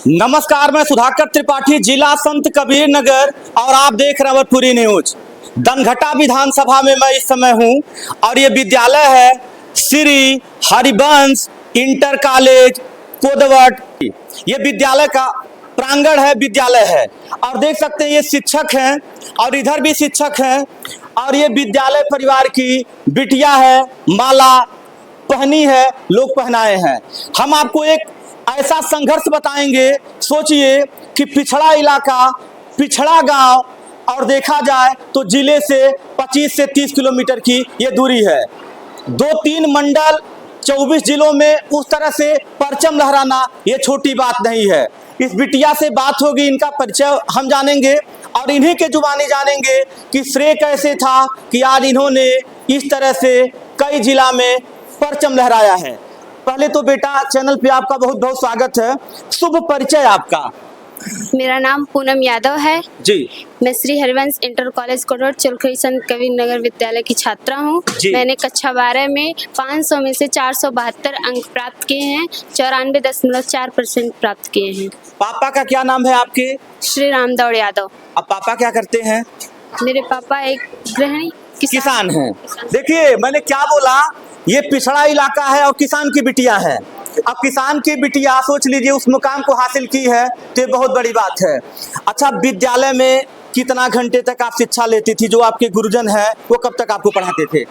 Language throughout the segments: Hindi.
नमस्कार, मैं सुधाकर त्रिपाठी, जिला संत कबीर नगर और आप देख रहे हैं अवधपुरी न्यूज। दनघटा विधानसभा में मैं इस समय हूं और ये विद्यालय है श्री हरिवंश इंटर कॉलेज कोदवट। ये विद्यालय का प्रांगण है, विद्यालय है और देख सकते हैं ये शिक्षक हैं और इधर भी शिक्षक हैं और ये विद्यालय परिवार की बिटिया है, माला पहनी है, लोग पहनाए हैं। हम आपको एक ऐसा संघर्ष बताएंगे। सोचिए कि पिछड़ा इलाका, पिछड़ा गांव और देखा जाए तो जिले से 25 से 30 किलोमीटर की ये दूरी है। 2-3 मंडल 24 जिलों में उस तरह से परचम लहराना ये छोटी बात नहीं है। इस बिटिया से बात होगी, इनका परिचय हम जानेंगे और इन्हीं के जुबानी जानेंगे कि श्रेय कैसे था कि आज इन्होंने इस तरह से कई जिला में परचम लहराया है। पहले तो बेटा चैनल पे आपका बहुत बहुत स्वागत है। शुभ परिचय आपका। मेरा नाम पूनम यादव है जी। मैं श्री हरिवंश इंटर कॉलेज कोदवट चुलखड़ी संत कबीर नगर विद्यालय की छात्रा हूँ। मैंने कक्षा 12 में 500 में से 472 अंक प्राप्त किए हैं, 94.4% प्राप्त किए हैं। पापा का क्या नाम है आपके? श्री रामदौड़ यादव। अब पापा क्या करते हैं? मेरे पापा एक गृहिणी किसान हैं। देखिए मैंने क्या बोला, ये पिछड़ा इलाका है और किसान की बिटिया है। अब किसान की बिटिया सोच लीजिए उस मुकाम को हासिल की है तो ये बहुत बड़ी बात है। अच्छा, विद्यालय में कितना घंटे तक आप शिक्षा लेती थी? जो आपके गुरुजन है वो कब तक आपको पढ़ाते थे?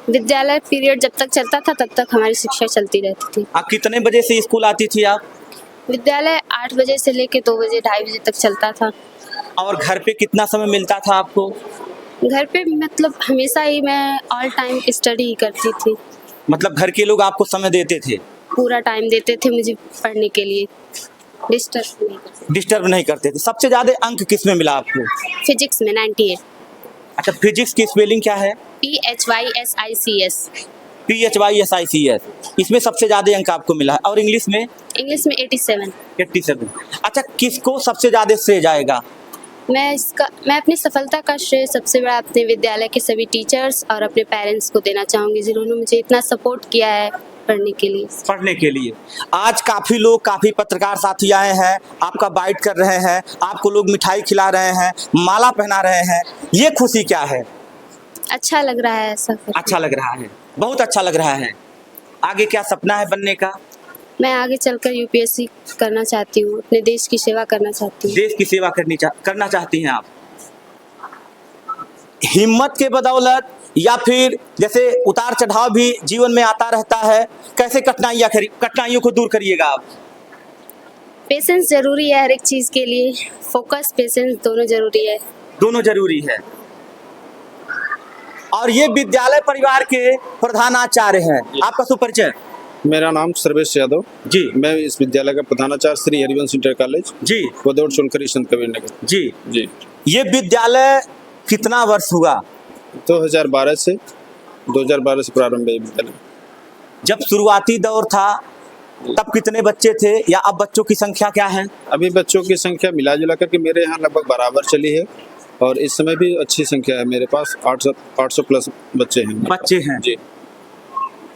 विद्यालय पीरियड जब तक चलता था तब तक हमारी शिक्षा चलती रहती थी। आप कितने बजे से स्कूल आती थी आप? विद्यालय 8 बजे से लेके 2 बजे 2:30 बजे तक चलता था। और घर पे कितना समय मिलता था आपको? घर पे मतलब हमेशा ही मैं ऑल टाइम स्टडी ही करती थी। मतलब घर के लोग आपको समय देते थे? पूरा टाइम देते थे मुझे पढ़ने के लिए, डिस्टर्ब नहीं करते थे। सबसे ज्यादा अंक किस में मिला आपको? फिजिक्स में 98। अच्छा, फिजिक्स की स्पेलिंग क्या है? PHYSICS। PHYSICS, इसमें सबसे ज्यादा अंक आपको मिला है। और इंग्लिश में? इंग्लिश में 87। अच्छा, किसको सबसे ज्यादा श्रेय जाएगा? मैं अपनी सफलता का श्रेय सबसे बड़ा अपने विद्यालय के सभी टीचर्स और अपने पेरेंट्स को देना चाहूँगी, जिन्होंने मुझे इतना सपोर्ट किया है पढ़ने के लिए। आज काफ़ी लोग, काफ़ी पत्रकार साथी आए हैं, आपका बाइट कर रहे हैं, आपको लोग मिठाई खिला रहे हैं, माला पहना रहे हैं, ये खुशी क्या है? अच्छा लग रहा है ऐसा। अच्छा लग रहा है, बहुत अच्छा लग रहा है। आगे क्या सपना है बनने का? मैं आगे चलकर UPSC करना चाहती हूँ, अपने देश की सेवा करना चाहती हूँ। देश की सेवा करना चाहती हैं आप? हिम्मत के बदौलत या फिर जैसे उतार चढ़ाव भी जीवन में आता रहता है, कैसे कठिनाइयों को दूर करिएगा आप? पेशेंस जरूरी है हर एक चीज के लिए, फोकस पेशेंस दोनों जरूरी है। दोनों जरूरी है। और ये विद्यालय परिवार के प्रधानाचार्य हैं। आपका सुपरिचय? मेरा नाम सर्वेश यादव जी। मैं इस विद्यालय का प्रधानाचार्य श्री हरिवंश इंटर कॉलेज जी कोदवट चुलखड़ी संत कबीर नगर। जी। ये विद्यालय कितना वर्ष हुआ? 2012 से प्रारंभ है विद्यालय। जब शुरुआती दौर था तब कितने बच्चे थे या अब बच्चों की संख्या क्या है? अभी बच्चों की संख्या मिला जुला करके मेरे यहाँ लगभग बराबर चली है और इस समय भी अच्छी संख्या है। मेरे पास 800 प्लस बच्चे हैं जी।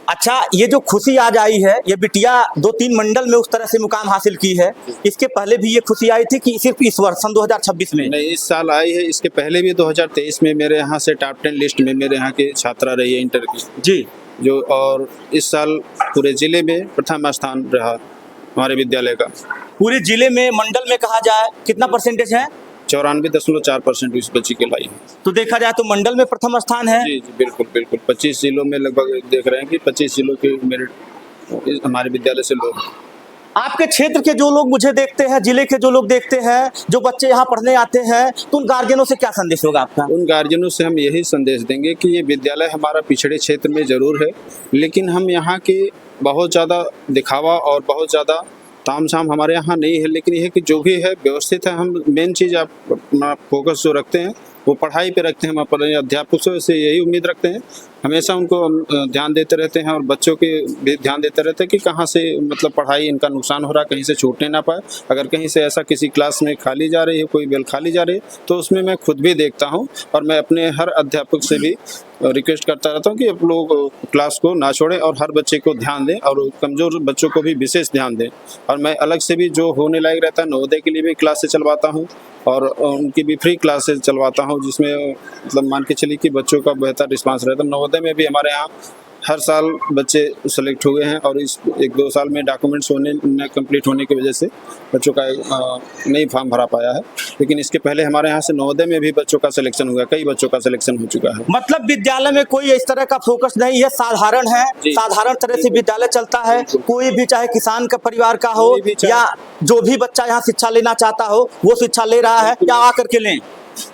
अच्छा, ये जो खुशी आज आई है, ये बिटिया 2-3 मंडल में उस तरह से मुकाम हासिल की है, इसके पहले भी ये खुशी आई थी कि सिर्फ इस वर्ष सन 2026 में? नहीं, इस साल आई है। इसके पहले भी 2023 में मेरे यहाँ से टॉप 10 लिस्ट में मेरे यहाँ की छात्रा रही है इंटर की जी। जो और इस साल पूरे जिले में प्रथम स्थान रहा हमारे विद्यालय का। पूरे जिले में मंडल में कहा जाए कितना परसेंटेज है? 94.4% इस बच्ची के लाई है। तो देखा जाए तो मंडल में प्रथम स्थान है। जी बिल्कुल 25 जिलों में लगभग देख रहे हैं कि 25 जिलों के मेरिट हमारे विद्यालय से लोग। आपके क्षेत्र के जो लोग मुझे देखते हैं, जिले के जो लोग देखते हैं, जो बच्चे यहाँ पढ़ने आते हैं, तो उन गार्जियनों से क्या संदेश होगा आपका? उन गार्जियनों से हम यही संदेश देंगे कि ये विद्यालय हमारा पिछड़े क्षेत्र में जरूर है, लेकिन हम यहाँ के बहुत ज़्यादा दिखावा और बहुत ज़्यादा तामझाम हमारे यहाँ नहीं है, लेकिन यह कि जो भी है व्यवस्थित है। हम मेन चीज़ आप अपना फोकस जो रखते हैं वो पढ़ाई पे रखते हैं। हम अपने अध्यापकों से यही उम्मीद रखते हैं, हमेशा उनको ध्यान देते रहते हैं और बच्चों के भी ध्यान देते रहते हैं कि कहाँ से मतलब पढ़ाई इनका नुकसान हो रहा है, कहीं से छूटने ना पाए। अगर कहीं से ऐसा किसी क्लास में खाली जा रही है, कोई बेल खाली जा रही है, तो उसमें मैं खुद भी देखता हूँ और मैं अपने हर अध्यापक से भी रिक्वेस्ट करता रहता हूँ कि आप लोग क्लास को ना छोड़ें और हर बच्चे को ध्यान दें और कमज़ोर बच्चों को भी विशेष ध्यान दें। और मैं अलग से भी जो होने लायक रहता है नवोदय के लिए भी क्लासेस चलवाता हूँ और उनकी भी फ्री क्लासेस चलवाता हूँ, जिसमें मतलब मान के चलिए कि बच्चों का बेहतर रिस्पांस रहता है। नवोदय में भी हमारे यहाँ हर साल बच्चे सेलेक्ट हुए हैं और इस 1-2 साल में डॉक्यूमेंट्स न कंप्लीट होने की वजह से बच्चों का नहीं फॉर्म भरा पाया है, लेकिन इसके पहले हमारे यहाँ से नवोदय में भी बच्चों का सिलेक्शन हुआ, कई बच्चों का सिलेक्शन हो चुका है। मतलब विद्यालय में कोई इस तरह का फोकस नहीं है, साधारण है, साधारण तरह से विद्यालय चलता है। कोई भी चाहे किसान का परिवार का हो या जो भी बच्चा यहाँ शिक्षा लेना चाहता हो वो शिक्षा ले रहा है या आकर के लें।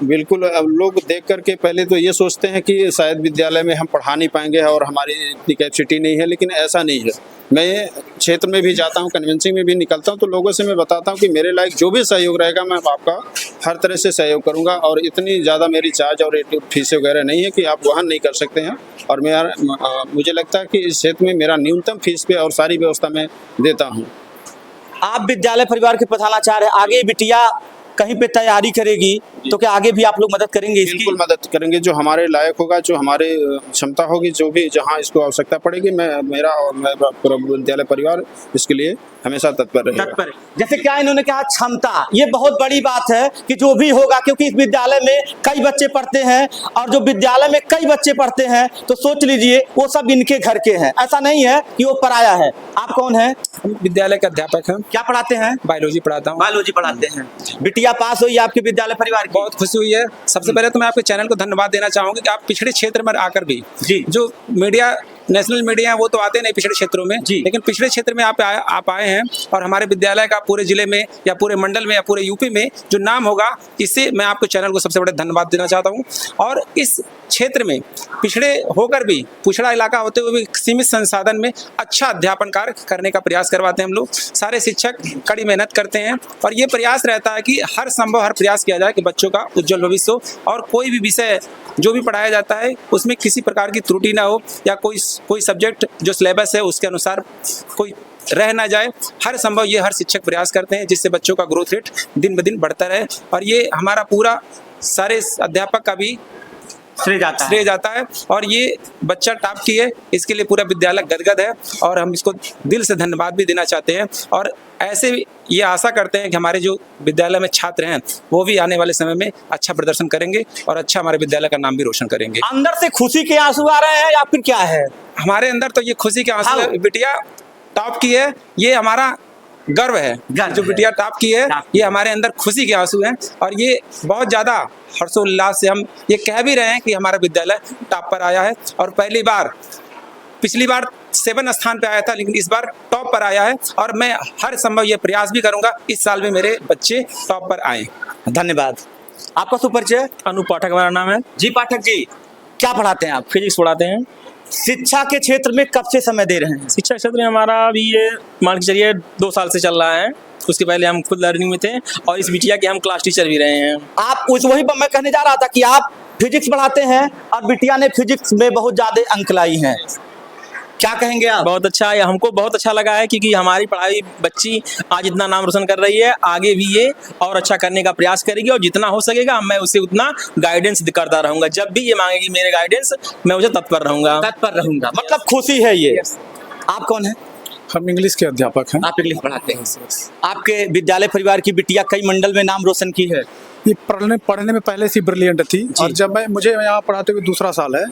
बिल्कुल, अब लोग देख करके पहले तो ये सोचते हैं कि शायद विद्यालय में हम पढ़ा नहीं पाएंगे और हमारी इतनी कैपेसिटी नहीं है, लेकिन ऐसा नहीं है। मैं क्षेत्र में भी जाता हूँ, कन्वेंसिंग में भी निकलता हूँ, तो लोगों से मैं बताता हूँ कि मेरे लायक जो भी सहयोग रहेगा मैं आपका हर तरह से सहयोग करूँगा और इतनी ज़्यादा मेरी चार्ज और फीस वगैरह नहीं है कि आप वहन नहीं कर सकते हैं। और मुझे लगता है कि इस क्षेत्र में मेरा न्यूनतम फीस पे और सारी व्यवस्था मैं देता हूँ। आप विद्यालय परिवार के बताना चाह रहे हैं, आगे बिटिया कहीं पे तैयारी करेगी तो क्या आगे भी आप लोग मदद करेंगे इसकी? बिल्कुल मदद करेंगे, जो हमारे लायक होगा, जो हमारे क्षमता होगी, जो भी जहां इसको आवश्यकता पड़ेगी, मेरा और मेरा पूरा विद्यालय परिवार इसके लिए हमेशा तत्पर रहेगा। जैसे क्या इन्होंने कहा क्षमता, ये बहुत बड़ी बात है कि जो भी होगा, क्योंकि इस विद्यालय में कई बच्चे पढ़ते हैं और जो विद्यालय में कई बच्चे पढ़ते हैं तो सोच लीजिए वो सब इनके घर के हैं, ऐसा नहीं है कि वो पराया है। आप कौन है? विद्यालय के अध्यापक हैं। क्या पढ़ाते हैं? बायोलॉजी पढ़ाता हूँ। बायोलॉजी पढ़ाते हैं। बिटिया पास हुई आपके विद्यालय परिवार की? बहुत खुशी हुई है। सबसे पहले तो मैं आपके चैनल को धन्यवाद देना चाहूंगा कि आप पिछड़े क्षेत्र में आकर भी जी जो मीडिया नेशनल मीडिया है वो तो आते नहीं पिछड़े क्षेत्रों में, लेकिन पिछड़े क्षेत्र में आप आए हैं और हमारे विद्यालय का पूरे जिले में या पूरे मंडल में या पूरे यूपी में जो नाम होगा, इससे मैं आपको चैनल को सबसे बड़ा धन्यवाद देना चाहता हूं। और इस क्षेत्र में पिछड़े होकर भी, पिछड़ा इलाका होते हुए भी सीमित संसाधन में अच्छा अध्यापन कार्य करने का प्रयास करवाते हैं हम लोग। सारे शिक्षक कड़ी मेहनत करते हैं और ये प्रयास रहता है कि हर संभव हर प्रयास किया जाए कि बच्चों का उज्जवल भविष्य हो और कोई भी विषय जो भी पढ़ाया जाता है उसमें किसी प्रकार की त्रुटि ना हो या कोई सब्जेक्ट जो सिलेबस है उसके अनुसार कोई रह ना जाए। हर संभव ये हर शिक्षक प्रयास करते हैं जिससे बच्चों का ग्रोथ रेट दिन ब दिन बढ़ता रहे और ये हमारा पूरा सारे अध्यापक का भी श्रेय जाता है और ये बच्चा टॉप की है, इसके लिए पूरा विद्यालय गदगद है और हम इसको दिल से धन्यवाद भी देना चाहते हैं। और ऐसे ये आशा करते हैं कि हमारे जो विद्यालय में छात्र हैं वो भी आने वाले समय में अच्छा प्रदर्शन करेंगे और अच्छा हमारे विद्यालय का नाम भी रोशन करेंगे। अंदर से खुशी के आंसू आ रहे हैं या फिर क्या है? हमारे अंदर तो ये खुशी के आंसू है, बिटिया टॉप की है, ये हमारा गर्व है। जो बिटिया टॉप की है ये हमारे अंदर खुशी के आंसू हैं और ये बहुत ज़्यादा हर्षोल्लास से हम ये कह भी रहे हैं कि हमारा विद्यालय टॉप पर आया है और पहली बार, पिछली बार 7 स्थान पे आया था लेकिन इस बार टॉप पर आया है और मैं हर संभव ये प्रयास भी करूंगा इस साल में मेरे बच्चे टॉप पर आए। धन्यवाद। आपका सुपरिचय? अनु पाठक हमारा नाम है। जी पाठक जी, क्या पढ़ाते हैं आप? फिजिक्स पढ़ाते हैं। शिक्षा के क्षेत्र में कब से समय दे रहे हैं? शिक्षा क्षेत्र में हमारा अभी ये मान के चलिए 2 साल से चल रहा है। उसके पहले हम खुद लर्निंग में थे और इस बिटिया के हम क्लास टीचर भी रहे हैं। आप वही पर मैं कहने जा रहा था कि आप फिजिक्स पढ़ाते हैं और बिटिया ने फिजिक्स में बहुत ज्यादा अंक लाई हैं, क्या कहेंगे आप? बहुत अच्छा है, हमको बहुत अच्छा लगा है क्योंकि हमारी पढ़ाई बच्ची आज इतना नाम रोशन कर रही है, आगे भी ये और अच्छा करने का प्रयास करेगी और जितना हो सकेगा मैं उसे उतना गाइडेंस करता रहूंगा। जब भी ये मांगेगी मेरे गाइडेंस मैं उसे तत्पर रहूंगा। मतलब खुशी है ये। आप कौन है? हम इंग्लिश के अध्यापक हैं। आप इंग्लिश पढ़ाते हैं। आपके विद्यालय परिवार की बिटिया कई मंडल में नाम रोशन की है। ये पढ़ने में पहले से ब्रिलियंट थी और जब मुझे यहाँ पढ़ाते हुए 2रा साल है,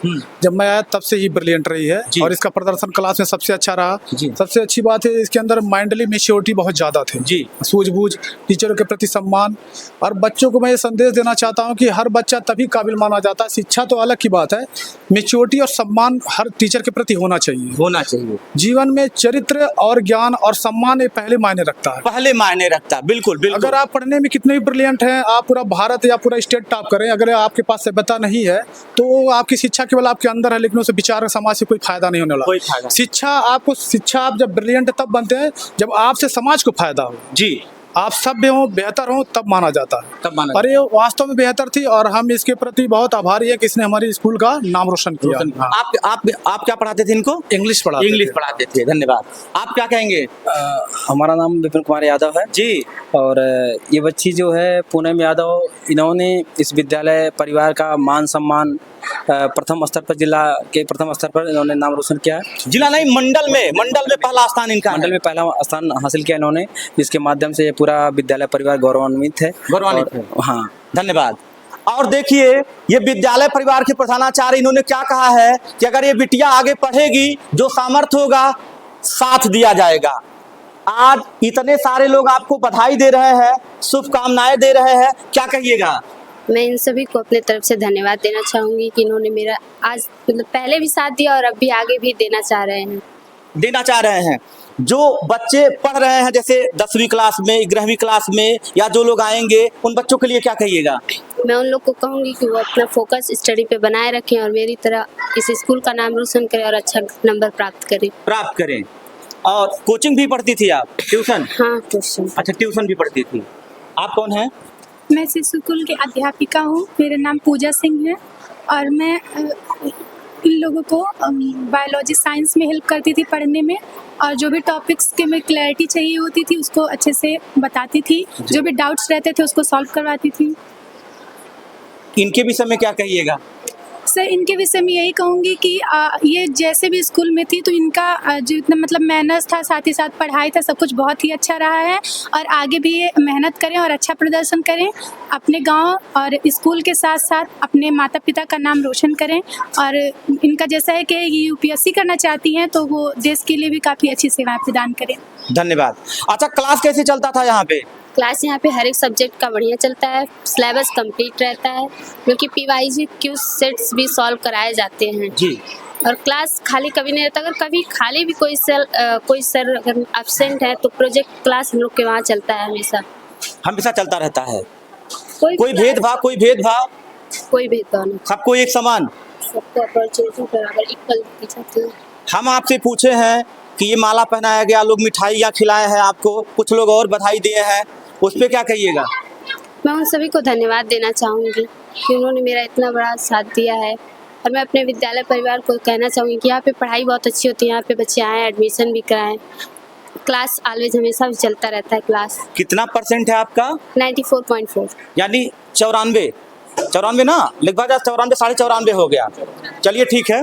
जब मैं आया तब से ही ब्रिलियंट रही है और इसका प्रदर्शन क्लास में सबसे अच्छा रहा। सबसे अच्छी बात है इसके अंदर माइंडली मैच्योरिटी बहुत ज़्यादा थी, सूझबूझ, टीचरों के प्रति सम्मान। और बच्चों को मैं ये संदेश देना चाहता हूँ कि हर बच्चा तभी काबिल माना जाता है, शिक्षा तो अलग की बात है, मैच्योरिटी और सम्मान हर टीचर के प्रति होना चाहिए। जीवन में चरित्र और ज्ञान और सम्मान ये पहले मायने रखता है। बिल्कुल। अगर आप पढ़ने में कितने भी ब्रिलियंट हैं, आप पूरा भारत या पूरा स्टेट टॉप करें, अगर आपके पास सभ्यता नहीं है तो आपकी शिक्षा केवल आपके अंदर है लेकिन उसे विचार समाज से कोई फायदा नहीं होने वाला। शिक्षा आप जब ब्रिलियंट तब बनते हैं जब आपसे समाज को फायदा हो। आप सभ्य हो, बेहतर हो, तब माना जाता है। और ये वास्तव में बेहतर थी और हम इसके प्रति बहुत आभारी है कि इसने हमारी स्कूल का नाम रोशन किया। आप क्या पढ़ाते थे इनको? इंग्लिश पढ़ाते थे। धन्यवाद। आप क्या कहेंगे? हमारा नाम विपिन कुमार यादव है जी। और ये बच्ची जो है पूनम यादव, इन्होंने इस विद्यालय परिवार का मान सम्मान प्रथम स्तर पर, जिला के प्रथम स्तर पर इन्होंने नाम रोशन किया है। जिला नहीं, मंडल में पहला स्थान इनका मंडल है। में पहला स्थान हासिल किया इन्होंने, जिसके माध्यम से ये पूरा विद्यालय परिवार गौरवान्वित है। गौरवान्वित है। हाँ, धन्यवाद। और देखिए, ये विद्यालय परिवार के प्रधानाचार्य इन्होंने क्या कहा है कि अगर ये बिटिया आगे पढ़ेगी, जो सामर्थ्य होगा साथ दिया जाएगा। आज इतने सारे लोग आपको बधाई दे रहे हैं, शुभकामनाएं दे रहे हैं, क्या कहिएगा? मैं इन सभी को अपने तरफ से धन्यवाद देना चाहूँगी कि इन्होंने मेरा आज मतलब पहले भी साथ दिया और अब भी आगे भी देना चाह रहे हैं। जो बच्चे पढ़ रहे हैं, जैसे 10वीं क्लास में, 11वीं क्लास में, या जो लोग आएंगे, उन बच्चों के लिए क्या कहिएगा? मैं उन लोग को कहूँगी कि वो अपना फोकस स्टडी पे बनाए रखें और मेरी तरह इस स्कूल का नाम रोशन करें और अच्छा नंबर प्राप्त करें। और कोचिंग भी पढ़ती थी आप? ट्यूशन? हाँ, ट्यूशन। अच्छा, ट्यूशन भी पढ़ती थी। आप कौन हैं? मैं शिशु स्कूल की अध्यापिका हूँ। मेरा नाम पूजा सिंह है और मैं इन लोगों को बायोलॉजी साइंस में हेल्प करती थी पढ़ने में, और जो भी टॉपिक्स के में क्लैरिटी चाहिए होती थी उसको अच्छे से बताती थी, जो भी डाउट्स रहते थे उसको सॉल्व करवाती थी। इनके विषय में क्या कहिएगा? सर, इनके विषय में यही कहूँगी कि ये जैसे भी स्कूल में थी तो इनका जो इतना मतलब मैनर्स था, साथ ही साथ पढ़ाई था, सब कुछ बहुत ही अच्छा रहा है। और आगे भी ये मेहनत करें और अच्छा प्रदर्शन करें, अपने गांव और स्कूल के साथ साथ अपने माता पिता का नाम रोशन करें। और इनका जैसा है कि ये यूपीएससी करना चाहती हैं तो वो देश के लिए भी काफ़ी अच्छी सेवाएं प्रदान करें। धन्यवाद। अच्छा, क्लास कैसे चलता था यहाँ पे? क्लास यहाँ पे हर एक सब्जेक्ट का बढ़िया चलता है, सिलेबस कंप्लीट रहता है, क्योंकि पीवाईजी क्यू सेट्स भी सॉल्व कराए जाते हैं जी। और क्लास खाली कभी नहीं रहता। अगर कभी खाली भी कोई सर अगर एब्सेंट है तो प्रोजेक्ट क्लास हम लोग के वहाँ चलता है, हमेशा चलता रहता है। कोई भेदभाव नहीं, सबको एक समान, सबको अपॉर्चुनिटी बराबर इक्वल दी जाती है। हम आपसे पूछे हैं कि ये माला पहनाया गया, लोग मिठाइयाँ खिलाए हैं आपको, कुछ लोग और बधाई दिए हैं, उस पर क्या कहिएगा? मैं उन सभी को धन्यवाद देना चाहूँगी कि उन्होंने मेरा इतना बड़ा साथ दिया है। और मैं अपने विद्यालय परिवार को कहना चाहूँगी कि यहाँ पे पढ़ाई बहुत अच्छी होती है, यहाँ पे बच्चे आएँ, एडमिशन भी कराएं। क्लास ऑलवेज हमेशा भी चलता रहता है। क्लास कितना % है आपका? 94.4, यानी 94 ना, लिखवा जा, 94, 94.5 हो गया। चलिए ठीक है।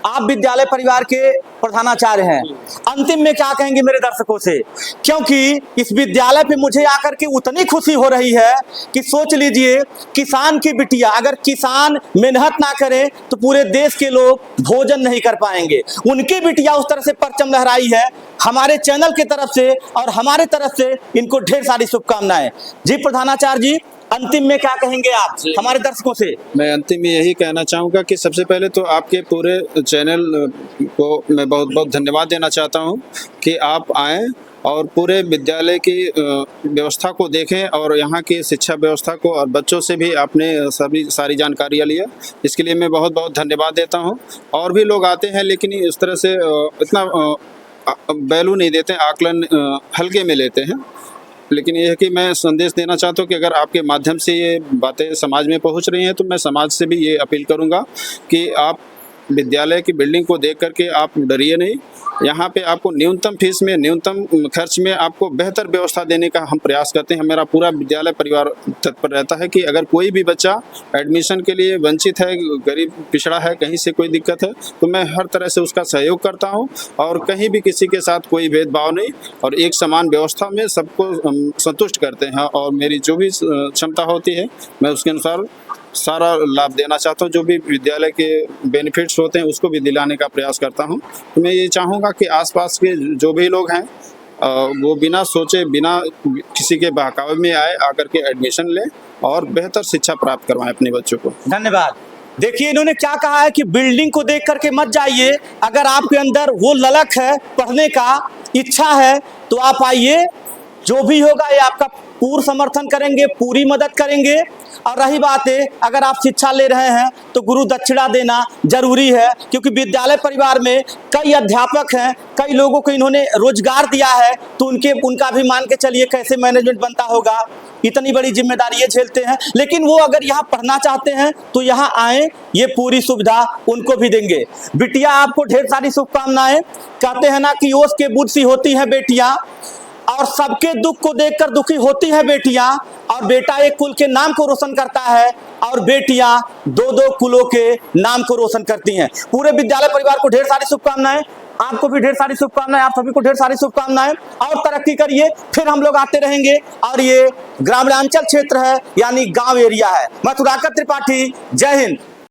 आप विद्यालय परिवार के प्रधानाचार्य हैं, अंतिम में क्या कहेंगे मेरे दर्शकों से? क्योंकि इस विद्यालय पे मुझे आकर के उतनी खुशी हो रही है कि सोच लीजिए, किसान की बिटिया, अगर किसान मेहनत ना करे तो पूरे देश के लोग भोजन नहीं कर पाएंगे। उनकी बिटिया उस तरह से परचम लहराई है। हमारे चैनल की तरफ से और हमारे तरफ से इनको ढेर सारी शुभकामनाएं। जी प्रधानाचार्य जी, अंतिम में क्या कहेंगे आप हमारे दर्शकों से? मैं अंतिम में यही कहना चाहूँगा कि सबसे पहले तो आपके पूरे चैनल को मैं बहुत बहुत धन्यवाद देना चाहता हूँ कि आप आएँ और पूरे विद्यालय की व्यवस्था को देखें और यहाँ की शिक्षा व्यवस्था को, और बच्चों से भी आपने सारी जानकारियाँ लिया, इसके लिए मैं बहुत बहुत धन्यवाद देता हूँ। और भी लोग आते हैं लेकिन इस तरह से इतना वैल्यू नहीं देते, आकलन हल्के में लेते हैं। लेकिन ये है कि मैं संदेश देना चाहता हूँ कि अगर आपके माध्यम से ये बातें समाज में पहुँच रही हैं तो मैं समाज से भी ये अपील करूँगा कि आप विद्यालय की बिल्डिंग को देख करके आप डरिए नहीं। यहाँ पे आपको न्यूनतम फीस में, न्यूनतम खर्च में आपको बेहतर व्यवस्था देने का हम प्रयास करते हैं। मेरा पूरा विद्यालय परिवार तत्पर रहता है कि अगर कोई भी बच्चा एडमिशन के लिए वंचित है, गरीब पिछड़ा है, कहीं से कोई दिक्कत है, तो मैं हर तरह से उसका सहयोग करता हूँ और कहीं भी किसी के साथ कोई भेदभाव नहीं, और एक समान व्यवस्था में सबको संतुष्ट करते हैं। और मेरी जो भी क्षमता होती है मैं उसके अनुसार सारा लाभ देना चाहता हूँ। जो भी विद्यालय के बेनिफिट्स होते हैं उसको भी दिलाने का प्रयास करता हूँ। तो मैं ये चाहूँगा कि आसपास के जो भी लोग हैं वो बिना सोचे, बिना किसी के बहकावे में आकर के एडमिशन लें और बेहतर शिक्षा प्राप्त करवाएं अपने बच्चों को। धन्यवाद। देखिए, इन्होंने क्या कहा है कि बिल्डिंग को देख करके मत जाइए, अगर आपके अंदर वो ललक है, पढ़ने का इच्छा है, तो आप आइए, जो भी होगा ये आपका पूर्ण समर्थन करेंगे, पूरी मदद करेंगे। और रही बात है, अगर आप शिक्षा ले रहे हैं तो गुरु दक्षिणा देना जरूरी है, क्योंकि विद्यालय परिवार में कई अध्यापक हैं, कई लोगों को इन्होंने रोजगार दिया है, तो उनका भी मान के चलिए कैसे मैनेजमेंट बनता होगा, इतनी बड़ी जिम्मेदारी ये झेलते हैं। लेकिन वो अगर यहाँ पढ़ना चाहते हैं तो यहाँ आए, ये पूरी सुविधा उनको भी देंगे। बिटिया, आपको ढेर सारी शुभकामनाएं। कहते हैं ना कि ओस के बुझ सी होती हैं बेटियां, और सबके दुख को देखकर दुखी होती है बेटियां, और बेटा एक कुल के नाम को रोशन करता है और बेटियां दो दो कुलों के नाम को रोशन करती हैं। पूरे विद्यालय परिवार को ढेर सारी शुभकामनाएं, आपको भी ढेर सारी शुभकामनाएं, आप सभी को ढेर सारी शुभकामनाएं और तरक्की करिए। फिर हम लोग आते रहेंगे और ये ग्रामीणांचल क्षेत्र है यानी गांव एरिया है। मैं सुधाकर त्रिपाठी, जय हिंद।